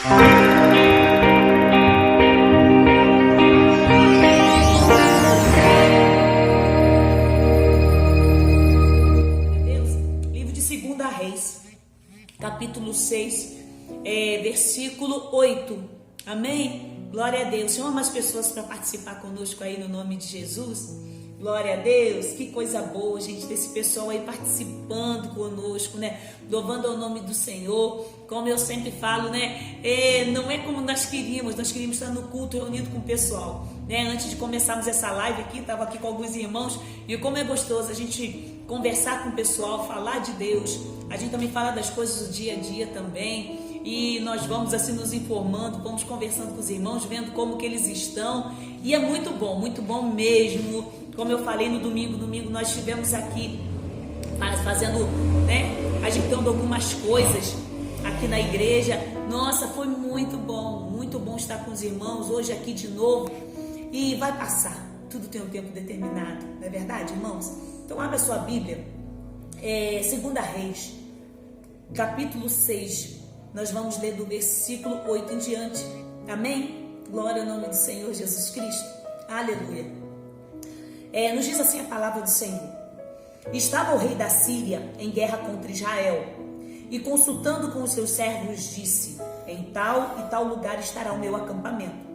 Livro de 2 Reis, capítulo 6, versículo 8. Amém? Glória a Deus. Chama mais pessoas para participar conosco aí no nome de Jesus. Glória a Deus. Que coisa boa, gente, desse pessoal aí participando conosco, né? Louvando ao nome do Senhor. Como eu sempre falo, né? Não é como nós queríamos estar no culto reunido com o pessoal, né? Antes de começarmos essa live aqui, estava aqui com alguns irmãos, e como é gostoso a gente conversar com o pessoal, falar de Deus. A gente também fala das coisas do dia a dia também. E nós vamos assim nos informando, vamos conversando com os irmãos, vendo como que eles estão. E é muito bom mesmo. Como eu falei no domingo nós estivemos aqui fazendo, né, ajeitando algumas coisas aqui na igreja. Nossa, foi muito bom estar com os irmãos hoje aqui de novo. E vai passar, tudo tem um tempo determinado, não é verdade, irmãos? Então abra sua Bíblia, 2 Reis, capítulo 6. Nós vamos ler do versículo 8 em diante. Amém? Glória ao nome do Senhor Jesus Cristo. Aleluia. Nos diz assim a palavra do Senhor. Estava o rei da Síria em guerra contra Israel, e consultando com os seus servos disse: em tal e tal lugar estará o meu acampamento.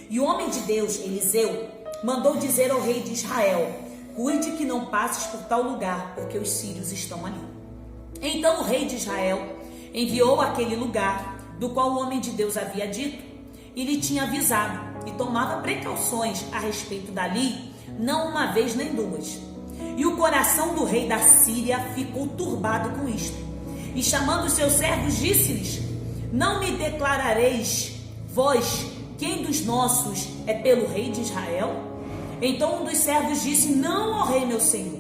E o homem de Deus, Eliseu, mandou dizer ao rei de Israel: cuide que não passes por tal lugar, porque os sírios estão ali. Então o rei de Israel enviou àquele lugar, do qual o homem de Deus havia dito, e lhe tinha avisado, e tomava precauções a respeito dali, não uma vez nem duas. E o coração do rei da Síria ficou turbado com isto. E chamando os seus servos, disse-lhes: não me declarareis vós quem dos nossos é pelo rei de Israel? Então um dos servos disse: não, ó rei meu senhor,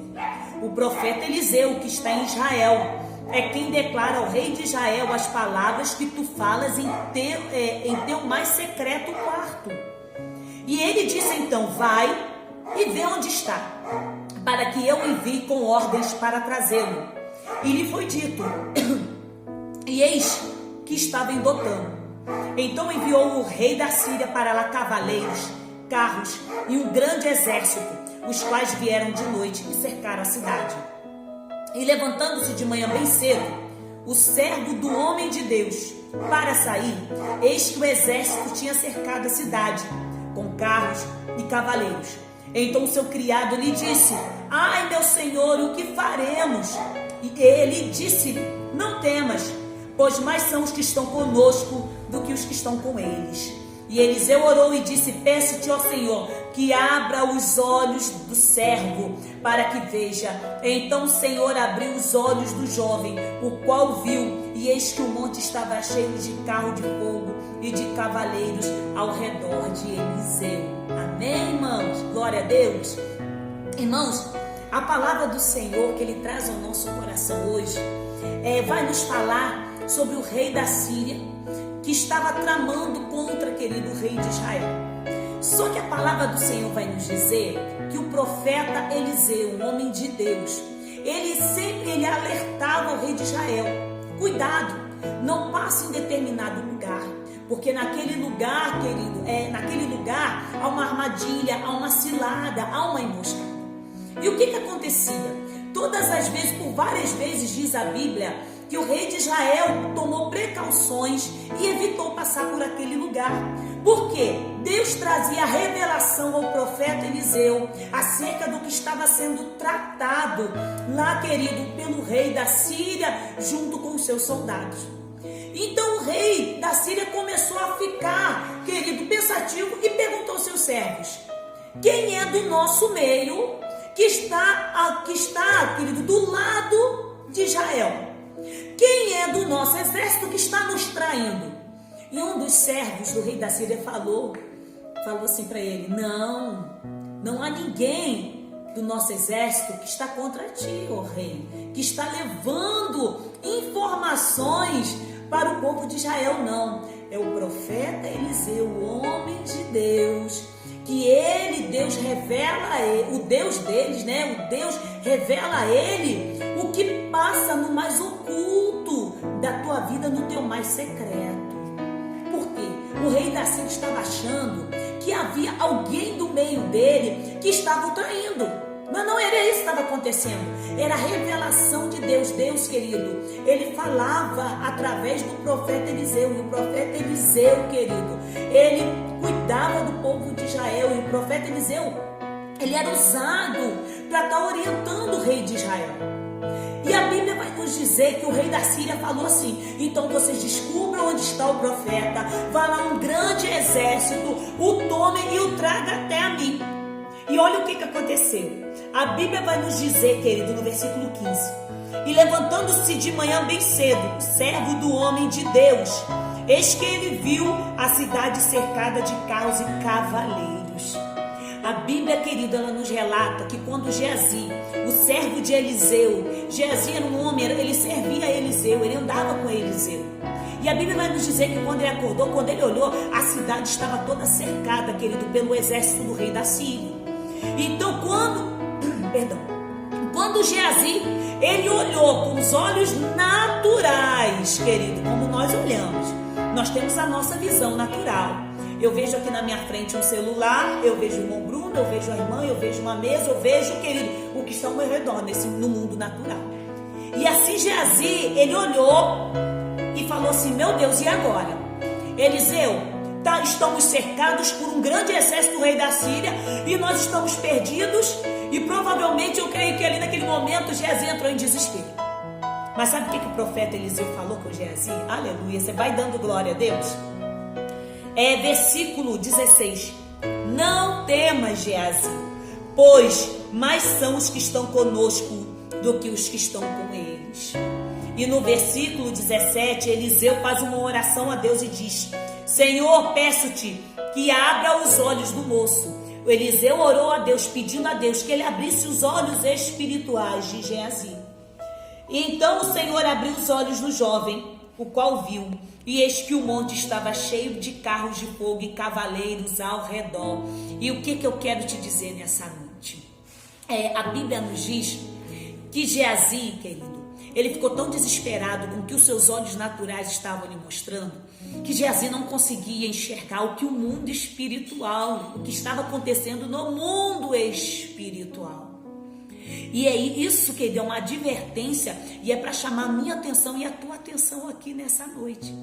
o profeta Eliseu, que está em Israel, é quem declara ao rei de Israel as palavras que tu falas em teu mais secreto quarto. E ele disse então: vai e vê onde está, para que eu envie com ordens para trazê-lo. E lhe foi dito, e eis que estava em Dotã. Então enviou o rei da Síria para lá cavaleiros, carros e um grande exército, os quais vieram de noite e cercaram a cidade. E levantando-se de manhã bem cedo, o servo do homem de Deus, para sair, eis que o exército tinha cercado a cidade, com carros e cavaleiros. Então o seu criado lhe disse: ai, meu senhor, o que faremos? E ele disse: não temas, pois mais são os que estão conosco do que os que estão com eles. E Eliseu orou e disse: peço-te, ó Senhor, que abra os olhos do servo, para que veja. Então o Senhor abriu os olhos do jovem, o qual viu, e eis que o monte estava cheio de carro de fogo e de cavaleiros ao redor de Eliseu. Amém, irmãos? Glória a Deus. Irmãos, a palavra do Senhor que Ele traz ao nosso coração hoje vai nos falar sobre o rei da Síria, que estava tramando contra querido rei de Israel. Só que a palavra do Senhor vai nos dizer que o profeta Eliseu, um homem de Deus, ele alertava o rei de Israel: cuidado, não passe em determinado lugar, porque naquele lugar, querido, naquele lugar há uma armadilha, há uma cilada, há uma emboscada. E o que acontecia? Todas as vezes, por várias vezes, diz a Bíblia, que o rei de Israel tomou precauções e evitou passar por aquele lugar. Por quê? Deus trazia revelação ao profeta Eliseu acerca do que estava sendo tratado lá, querido, pelo rei da Síria junto com os seus soldados. Então o rei da Síria começou a ficar, querido, pensativo e perguntou aos seus servos: quem é do nosso meio que está, querido, do lado de Israel? Quem é do nosso exército que está nos traindo? E um dos servos do rei da Síria falou assim para ele: não há ninguém do nosso exército que está contra ti, ó rei, que está levando informações para o povo de Israel, não. É o profeta Eliseu, o homem de Deus, que Deus revela a ele, o Deus deles, né? O Deus revela a ele o que passa no mais oculto da tua vida, no teu mais secreto. o rei da Síria estava achando que havia alguém do meio dele que estava o traindo. Mas não era isso que estava acontecendo. Era a revelação de Deus. Deus, querido, ele falava através do profeta Eliseu. E o profeta Eliseu, querido, ele cuidava do povo de Israel. E o profeta Eliseu, ele era usado para estar orientando o rei de Israel. E a Bíblia vai nos dizer que o rei da Síria falou assim: então vocês descubram onde está o profeta, vá lá um grande exército, o tomem e o traga até a mim. E olha o que aconteceu. A Bíblia vai nos dizer, querido, no versículo 15: e levantando-se de manhã bem cedo, o servo do homem de Deus, eis que ele viu a cidade cercada de carros e cavaleiros. A Bíblia, querido, ela nos relata que quando Geazi, o servo de Eliseu, Geazi era um homem, ele servia a Eliseu, ele andava com Eliseu. E a Bíblia vai nos dizer que quando ele acordou, quando ele olhou, a cidade estava toda cercada, querido, pelo exército do rei da Síria. Então, quando Geazi, ele olhou com os olhos naturais, querido, como nós olhamos, nós temos a nossa visão natural. Eu vejo aqui na minha frente um celular, eu vejo o irmão Bruno, eu vejo a irmã, eu vejo uma mesa, eu vejo, querido, o que está ao meu redor no mundo natural. E assim Geazi, ele olhou e falou assim: meu Deus, e agora? Eliseu, estamos cercados por um grande exército do rei da Síria e nós estamos perdidos. E provavelmente eu creio que ali naquele momento Geazi entrou em desespero. Mas sabe o que o profeta Eliseu falou com Geazi? Aleluia, você vai dando glória a Deus? Versículo 16: não temas, Geazi, pois mais são os que estão conosco do que os que estão com eles. E no versículo 17, Eliseu faz uma oração a Deus e diz: Senhor, peço-te que abra os olhos do moço. O Eliseu orou a Deus, pedindo a Deus que ele abrisse os olhos espirituais de Geazi. E então o Senhor abriu os olhos do jovem, o qual viu, e eis que o monte estava cheio de carros de fogo e cavaleiros ao redor. E o que eu quero te dizer nessa noite? A Bíblia nos diz que Geazi, querido, ele ficou tão desesperado com o que os seus olhos naturais estavam lhe mostrando, que Geazi não conseguia enxergar o que o mundo espiritual, o que estava acontecendo no mundo espiritual. E é isso que deu uma advertência, e é para chamar a minha atenção e a tua atenção aqui nessa noite.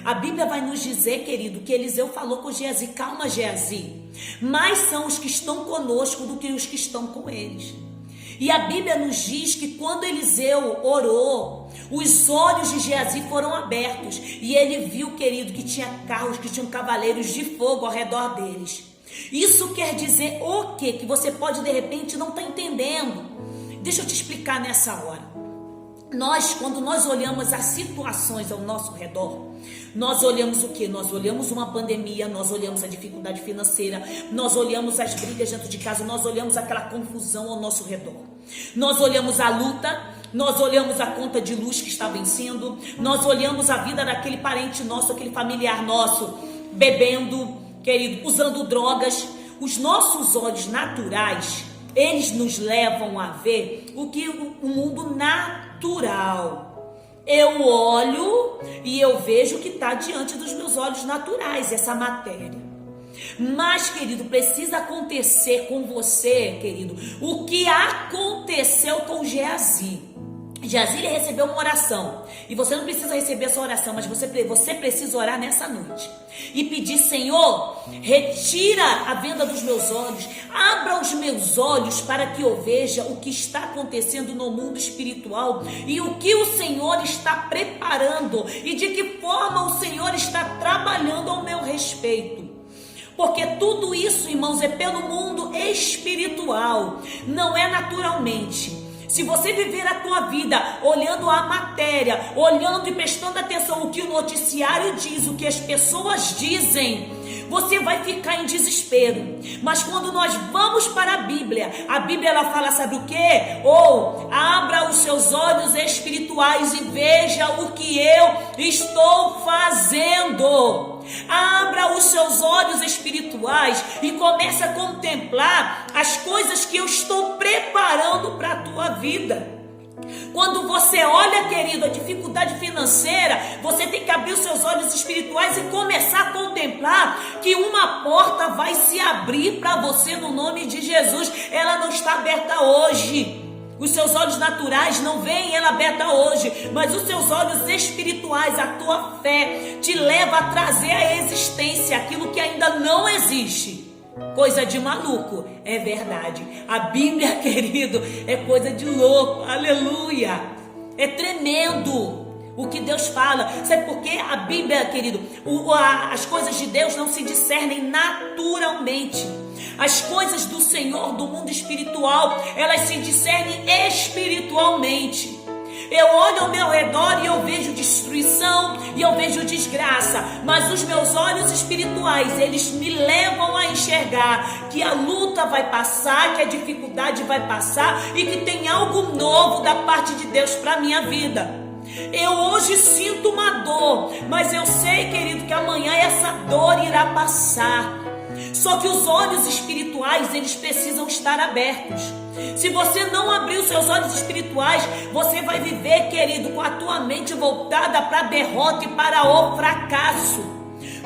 A Bíblia vai nos dizer, querido, que Eliseu falou com Geazi: calma, Geazi, mais são os que estão conosco do que os que estão com eles. E a Bíblia nos diz que quando Eliseu orou, os olhos de Geazi foram abertos e ele viu, querido, que tinha carros, que tinham cavaleiros de fogo ao redor deles. Isso quer dizer o quê? Que você pode de repente não estar entendendo. Deixa eu te explicar nessa hora. Quando nós olhamos as situações ao nosso redor, nós olhamos o quê? Nós olhamos uma pandemia, nós olhamos a dificuldade financeira, nós olhamos as brigas dentro de casa, nós olhamos aquela confusão ao nosso redor. Nós olhamos a luta, nós olhamos a conta de luz que está vencendo, nós olhamos a vida daquele parente nosso, aquele familiar nosso, bebendo, querido, usando drogas. Os nossos olhos naturais, eles nos levam a ver o que o mundo natural. Eu olho e eu vejo o que está diante dos meus olhos naturais, essa matéria. Mas, querido, precisa acontecer com você, querido, o que aconteceu com Geazi. Geazi, ele recebeu uma oração, e você não precisa receber essa oração, mas você precisa orar nessa noite e pedir: Senhor, retira a venda dos meus olhos, abra os meus olhos para que eu veja o que está acontecendo no mundo espiritual e o que o Senhor está preparando e de que forma o Senhor está trabalhando ao meu respeito. Porque tudo isso, irmãos, é pelo mundo espiritual, não é naturalmente. Se você viver a tua vida olhando a matéria, olhando e prestando atenção no que o noticiário diz, o que as pessoas dizem, você vai ficar em desespero. Mas quando nós vamos para a Bíblia ela fala, sabe o quê? Abra os seus olhos espirituais e veja o que eu estou fazendo. Abra os seus olhos espirituais e comece a contemplar as coisas que eu estou preparando para a tua vida. Quando você olha, querido, a dificuldade financeira, você tem que abrir os seus olhos espirituais e começar a contemplar contemplar que uma porta vai se abrir para você no nome de Jesus. Ela não está aberta hoje. Os seus olhos naturais não veem ela aberta hoje, mas os seus olhos espirituais, a tua fé, te leva a trazer à existência aquilo que ainda não existe. Coisa de maluco, é verdade. A Bíblia, querido, é coisa de louco, aleluia. É tremendo o que Deus fala. Sabe por quê? A Bíblia, querido, as coisas de Deus não se discernem naturalmente. As coisas do Senhor, do mundo espiritual, elas se discernem espiritualmente. Eu olho ao meu redor e eu vejo destruição e eu vejo desgraça, mas os meus olhos espirituais, eles me levam a enxergar que a luta vai passar, que a dificuldade vai passar e que tem algo novo da parte de Deus para a minha vida. Eu hoje sinto uma dor, mas eu sei, querido, que amanhã essa dor irá passar. Só que os olhos espirituais, eles precisam estar abertos. Se você não abrir os seus olhos espirituais, você vai viver, querido, com a tua mente voltada para a derrota e para o fracasso.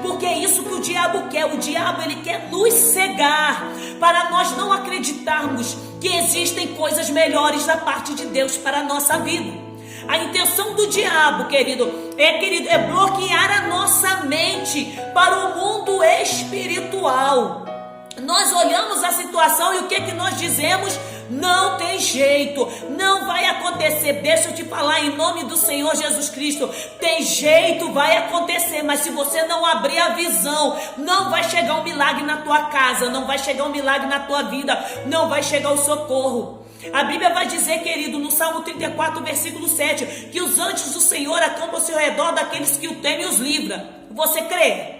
Porque é isso que o diabo quer. O diabo, ele quer nos cegar para nós não acreditarmos que existem coisas melhores da parte de Deus para a nossa vida. A intenção do diabo, querido, é bloquear a nossa mente para o mundo espiritual. Nós olhamos a situação e o que nós dizemos? Não tem jeito, não vai acontecer. Deixa eu te falar em nome do Senhor Jesus Cristo. Tem jeito, vai acontecer, mas se você não abrir a visão, não vai chegar um milagre na tua casa, não vai chegar um milagre na tua vida, não vai chegar o socorro. A Bíblia vai dizer, querido, no Salmo 34, versículo 7, que os anjos do Senhor acampam ao seu redor daqueles que o temem e os livra. Você crê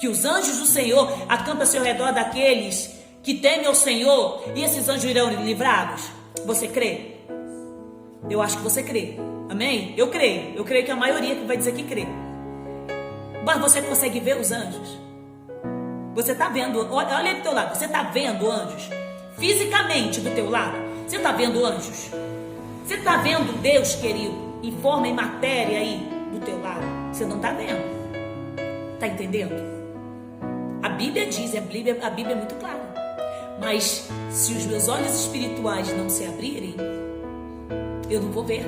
que os anjos do Senhor acampam ao seu redor daqueles que temem ao Senhor e esses anjos irão livrá-los? Você crê? Eu acho que você crê. Amém? Eu creio que a maioria que vai dizer que crê. Mas você consegue ver os anjos? Você está vendo? Olha aí do teu lado. Você está vendo anjos? Fisicamente do teu lado? Você está vendo anjos? Você está vendo Deus, querido, em forma e matéria aí do teu lado? Você não está vendo. Está entendendo? A Bíblia diz, a Bíblia é muito clara. Mas se os meus olhos espirituais não se abrirem, eu não vou ver.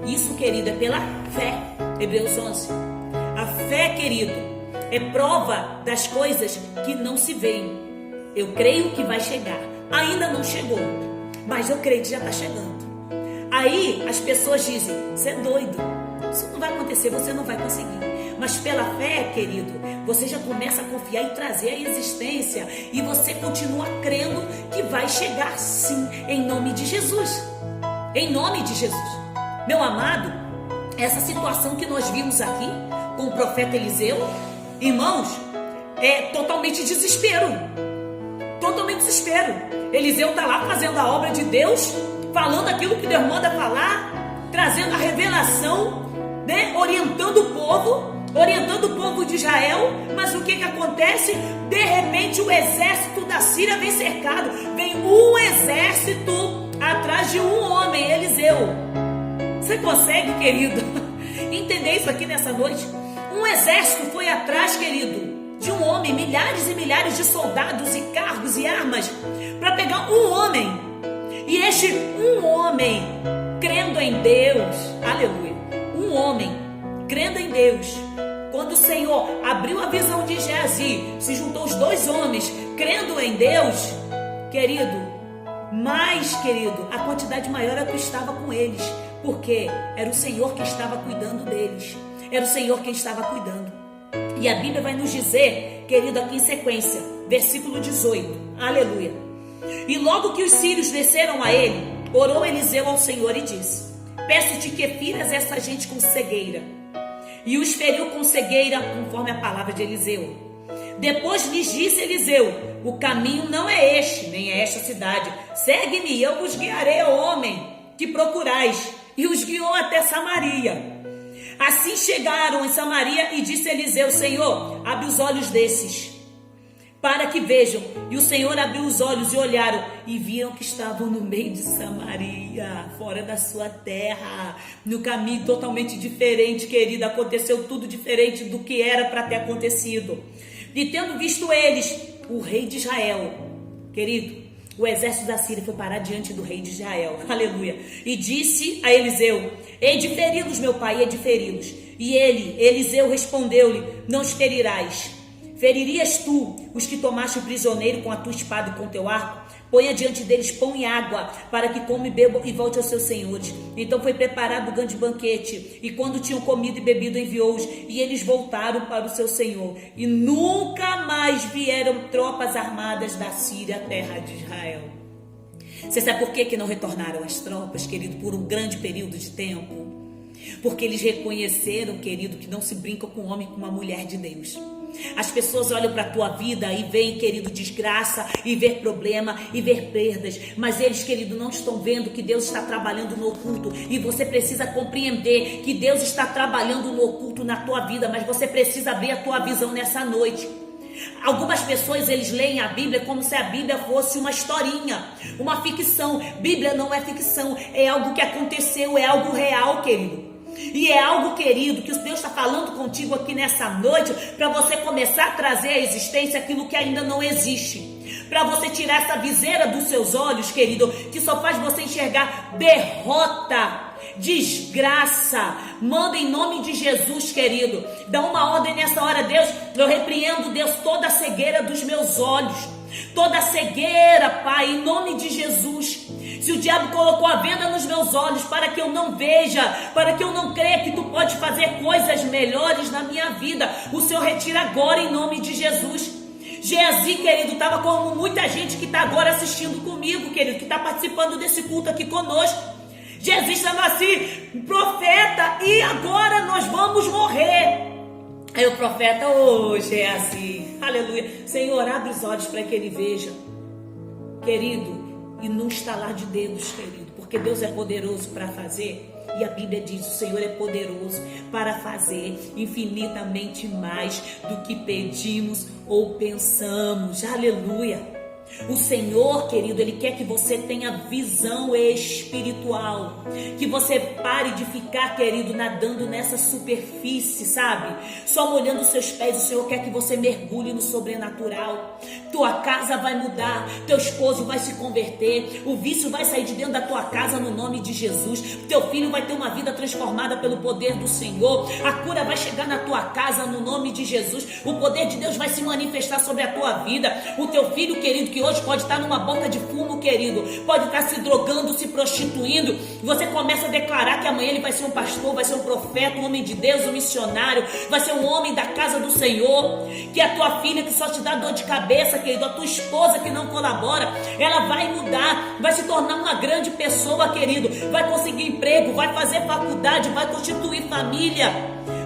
Isso, querido, é pela fé. Hebreus 11. A fé, querido, é prova das coisas que não se veem. Eu creio que vai chegar. Ainda não chegou, mas eu creio que já está chegando. Aí as pessoas dizem, você é doido, isso não vai acontecer, você não vai conseguir. Mas pela fé, querido, você já começa a confiar e trazer a existência, e você continua crendo que vai chegar sim, em nome de Jesus. Em nome de Jesus. Meu amado, essa situação que nós vimos aqui com o profeta Eliseu, irmãos, é totalmente desespero. Totalmente desespero. Eliseu está lá fazendo a obra de Deus, falando aquilo que Deus manda falar, trazendo a revelação, né? Orientando o povo de Israel. Mas o que acontece? De repente o exército da Síria vem cercado. Vem um exército atrás de um homem, Eliseu. Você consegue, querido, entender isso aqui nessa noite? Um exército foi atrás, querido, de um homem, milhares e milhares de soldados e carros e armas, para pegar um homem. E este um homem, crendo em Deus, aleluia, um homem, crendo em Deus, quando o Senhor abriu a visão de Geazi, se juntou os dois homens, crendo em Deus, querido, a quantidade maior era que estava com eles, porque era o Senhor que estava cuidando deles, era o Senhor quem estava cuidando. E a Bíblia vai nos dizer, querido, aqui em sequência, versículo 18, aleluia. E logo que os sírios desceram a ele, orou Eliseu ao Senhor e disse, peço-te que firas essa gente com cegueira. E os feriu com cegueira, conforme a palavra de Eliseu. Depois lhes disse Eliseu, o caminho não é este, nem é esta cidade. Segue-me e eu vos guiarei ao homem que procurais. E os guiou até Samaria. Assim chegaram em Samaria e disse Eliseu, Senhor, abre os olhos desses. para que vejam. E o Senhor abriu os olhos e olharam e viram que estavam no meio de Samaria, fora da sua terra, no caminho totalmente diferente, querida. Aconteceu tudo diferente do que era para ter acontecido. E tendo visto eles, o rei de Israel, querido, o exército da Síria foi parar diante do rei de Israel, aleluia, e disse a Eliseu: hei de feri-los, meu pai, hei de feri-los. E Eliseu, respondeu-lhe: não os ferirás. Feririas tu os que tomaste prisioneiro com a tua espada e com teu arco? Ponha diante deles pão e água, para que coma e beba e volte aos seus senhores. Então foi preparado o grande banquete, e quando tinham comido e bebido, enviou-os, e eles voltaram para o seu senhor. E nunca mais vieram tropas armadas da Síria à terra de Israel. Você sabe por que não retornaram as tropas, querido, por um grande período de tempo? Porque eles reconheceram, querido, que não se brinca com um homem, com uma mulher de Deus. As pessoas olham para a tua vida e veem, querido, desgraça, e ver problema, e ver perdas. Mas eles, querido, não estão vendo que Deus está trabalhando no oculto. E você precisa compreender que Deus está trabalhando no oculto na tua vida. Mas você precisa abrir a tua visão nessa noite. Algumas pessoas, eles leem a Bíblia como se a Bíblia fosse uma historinha, uma ficção. Bíblia não é ficção, é algo que aconteceu, é algo real, querido. E é algo, querido, que Deus está falando contigo aqui nessa noite, para você começar a trazer à existência aquilo que ainda não existe. Para você tirar essa viseira dos seus olhos, querido, que só faz você enxergar derrota, desgraça. Manda em nome de Jesus, querido. Dá uma ordem nessa hora, Deus. Eu repreendo, Deus, toda a cegueira dos meus olhos. Toda a cegueira, Pai, em nome de Jesus. Se o diabo colocou a venda nos meus olhos para que eu não veja, para que eu não creia que tu pode fazer coisas melhores na minha vida, o Senhor retira agora em nome de Jesus. Geazi, querido, estava como muita gente que está agora assistindo comigo, querido, que está participando desse culto aqui conosco. Geazi estava assim: profeta, e agora nós vamos morrer. Aí o profeta: ô Geazi, aleluia, Senhor, abre os olhos para que ele veja, querido, e num estalar de dedos, querido, porque Deus é poderoso para fazer. E a Bíblia diz: o Senhor é poderoso para fazer infinitamente mais do que pedimos ou pensamos. Aleluia. O Senhor, querido, Ele quer que você tenha visão espiritual, que você pare de ficar, querido, nadando nessa superfície, sabe? Só molhando os seus pés. O Senhor quer que você mergulhe no sobrenatural. Tua casa vai mudar, teu esposo vai se converter, o vício vai sair de dentro da tua casa no nome de Jesus, teu filho vai ter uma vida transformada pelo poder do Senhor, a cura vai chegar na tua casa no nome de Jesus, o poder de Deus vai se manifestar sobre a tua vida. O teu filho, querido, que hoje pode estar numa boca de fumo, querido, pode estar se drogando, se prostituindo, você começa a declarar que amanhã ele vai ser um pastor, vai ser um profeta, um homem de Deus, um missionário, vai ser um homem da casa do Senhor. Que a tua filha que só te dá dor de cabeça, querido, a tua esposa que não colabora, ela vai mudar, vai se tornar uma grande pessoa, querido, vai conseguir emprego, vai fazer faculdade, vai constituir família.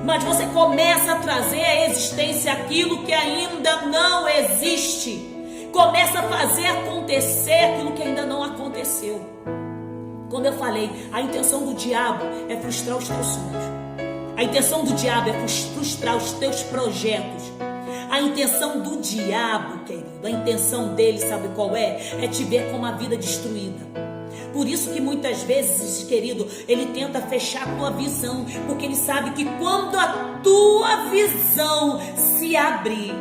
Mas você começa a trazer à existência aquilo que ainda não existe. Começa a fazer acontecer aquilo que ainda não aconteceu. Como eu falei, a intenção do diabo é frustrar os teus sonhos. A intenção do diabo é frustrar os teus projetos. A intenção do diabo, querido, a intenção dele, sabe qual é? É te ver com uma vida destruída. Por isso que muitas vezes, querido, ele tenta fechar a tua visão, porque ele sabe que quando a tua visão se abrir,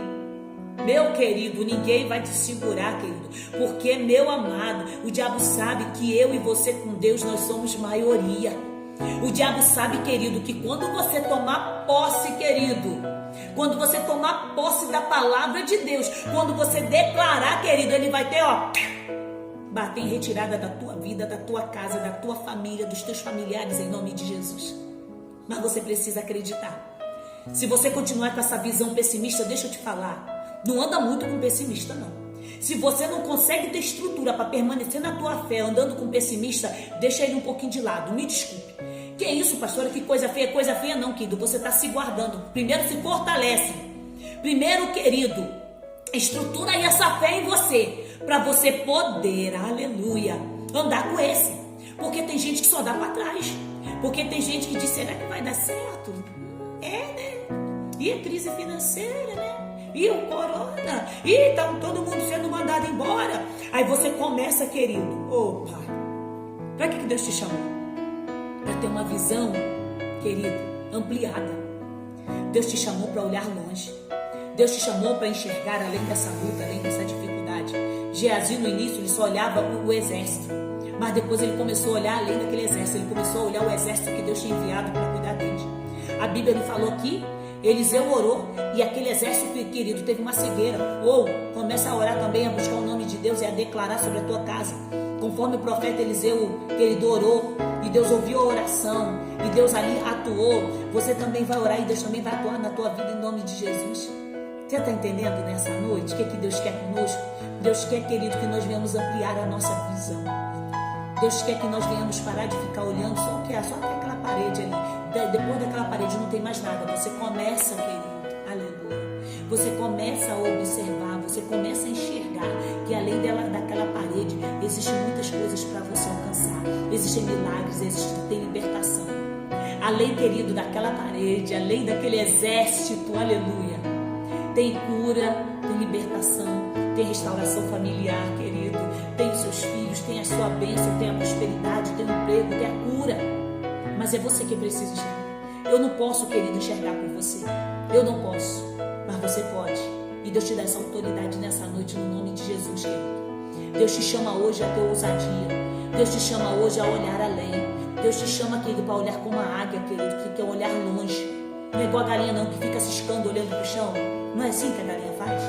meu querido, ninguém vai te segurar, querido, porque, meu amado, o diabo sabe que eu e você com Deus, nós somos maioria. O diabo sabe, querido, que quando você tomar posse, querido, quando você tomar posse da palavra de Deus, quando você declarar, querido, ele vai ter, bater em retirada da tua vida, da tua casa, da tua família, dos teus familiares, em nome de Jesus. Mas você precisa acreditar. Se você continuar com essa visão pessimista, deixa eu te falar, não anda muito com pessimista, não. Se você não consegue ter estrutura para permanecer na tua fé andando com pessimista, deixa ele um pouquinho de lado, me desculpe. Que é isso, pastora? Que coisa feia? Coisa feia não, querido. Você está se guardando. Primeiro se fortalece. Primeiro, querido, estrutura aí essa fé em você, para você poder, aleluia, andar com esse. Porque tem gente que só dá para trás. Porque tem gente que diz: será que vai dar certo? É, né? E a crise financeira, né? e o corona, e tá todo mundo sendo mandado embora. Aí você começa, querido, opa, para que Deus te chamou? Para ter uma visão, querido, ampliada. Deus te chamou para olhar longe. Deus te chamou para enxergar além dessa luta, além dessa dificuldade. Geazi no início ele só olhava o exército, mas depois ele começou a olhar além daquele exército. Ele começou a olhar o exército que Deus tinha enviado para cuidar dele. A Bíblia me falou que Eliseu orou e aquele exército, querido, teve uma cegueira. Ou começa a orar também, a buscar o nome de Deus e a declarar sobre a tua casa. Conforme o profeta Eliseu, querido, orou e Deus ouviu a oração e Deus ali atuou. Você também vai orar e Deus também vai atuar na tua vida em nome de Jesus. Você está entendendo nessa noite o que Deus quer conosco? Deus quer, querido, que nós venhamos ampliar a nossa visão. Deus quer que nós venhamos parar de ficar olhando só até aquela parede ali. Depois daquela parede não tem mais nada. Você começa, querido, aleluia. Você começa a observar, você começa a enxergar que além daquela parede existem muitas coisas para você alcançar. Existem milagres, tem libertação. Além, querido, daquela parede, além daquele exército, aleluia. Tem cura, tem libertação, tem restauração familiar, querido. Tem os seus filhos, tem a sua bênção, tem a prosperidade, tem o emprego, tem a cura. Mas é você que precisa enxergar. Eu não posso, querido, enxergar por você. Eu não posso, mas você pode. E Deus te dá essa autoridade nessa noite no nome de Jesus, querido. Deus te chama hoje a ter ousadia. Deus te chama hoje a olhar além. Deus te chama, querido, para olhar como a águia, querido, que quer olhar longe. Não é igual a galinha não, que fica ciscando, olhando para o chão. Não é assim que a galinha faz?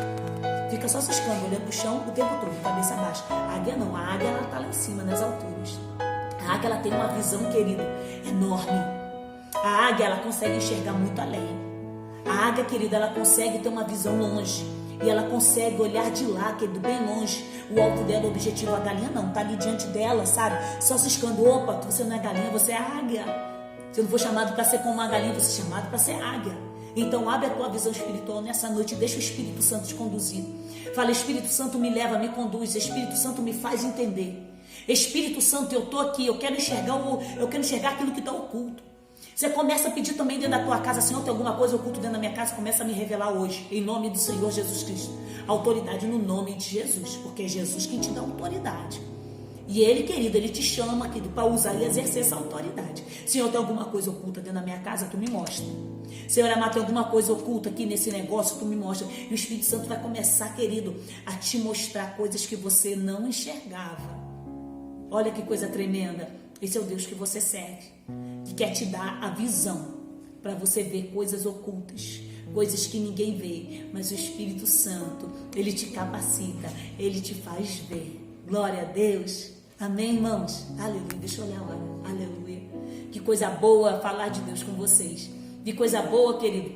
Fica só ciscando, olhando para o chão o tempo todo, cabeça baixa. A águia não, a águia ela está lá em cima, nas alturas. A águia ela tem uma visão, querido, enorme. A águia ela consegue enxergar muito além. A águia, querida, ela consegue ter uma visão longe. E ela consegue olhar de lá, querido, bem longe. O alto dela, o objetivo. A galinha não, está ali diante dela, sabe? Só ciscando, opa, você não é galinha, você é águia. Você não foi chamado para ser como uma galinha, você é chamado para ser águia. Então abre a tua visão espiritual nessa noite e deixa o Espírito Santo te conduzir. Fala, Espírito Santo me leva, me conduz. Espírito Santo me faz entender. Espírito Santo, eu estou aqui, eu quero enxergar aquilo que está oculto. Você começa a pedir também dentro da tua casa, Senhor, tem alguma coisa oculta dentro da minha casa? Começa a me revelar hoje, em nome do Senhor Jesus Cristo. Autoridade no nome de Jesus, porque é Jesus quem te dá autoridade. E Ele, querido, Ele te chama, querido, para usar e exercer essa autoridade. Senhor, tem alguma coisa oculta dentro da minha casa? Tu me mostra. Senhor, amado, tem alguma coisa oculta aqui nesse negócio? Tu me mostra. E o Espírito Santo vai começar, querido, a te mostrar coisas que você não enxergava. Olha que coisa tremenda. Esse é o Deus que você serve, que quer te dar a visão para você ver coisas ocultas, coisas que ninguém vê. Mas o Espírito Santo, Ele te capacita, Ele te faz ver. Glória a Deus. Amém, irmãos? Aleluia. Deixa eu olhar agora. Aleluia. Que coisa boa falar de Deus com vocês. Que coisa boa, querido,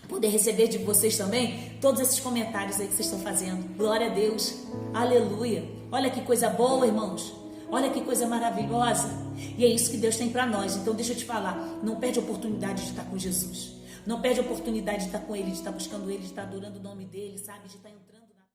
poder receber de vocês também todos esses comentários aí que vocês estão fazendo. Glória a Deus. Aleluia. Olha que coisa boa, irmãos. Olha que coisa maravilhosa. E é isso que Deus tem para nós. Então deixa eu te falar. Não perde a oportunidade de estar com Jesus. Não perde a oportunidade de estar com Ele, de estar buscando Ele, de estar adorando o nome dEle, sabe? De estar entrando.